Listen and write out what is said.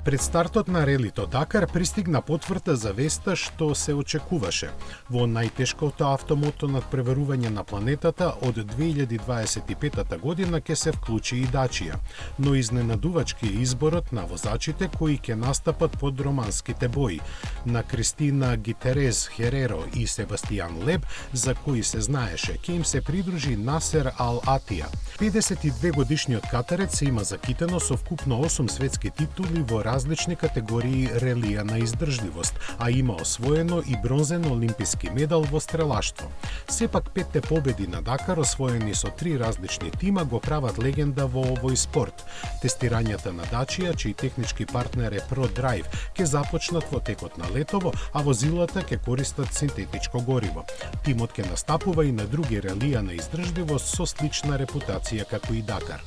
Пред стартот на релито Дакар пристигна потврда за веста што се очекуваше. Во најтешкото автомото надпреварување на планетата од 2025 година ќе се вклучи и Дачија, но изненадувачки е изборот на возачите кои ќе настапат под романските бои. На Кристина Гитерез Хереро и Себастијан Леб, за кои се знаеше, ќе им се придружи Насер Ал Атија. 52 годишниот катарец се има закитено со вкупно 8 светски титули во различни категории релија на издржливост, а има освоено и бронзен олимписки медал во стрелаштво. Сепак 5 победи на Дакар, освоени со 3 различни тима, го прават легенда во овој спорт. Тестирањата на Дачија, чиј технички партнер е ProDrive, ќе започнат во текот на летово, а возилата ќе користат синтетичко гориво. Тимот ќе настапува и на други релија на издржливост со слична репутација како и Дакар.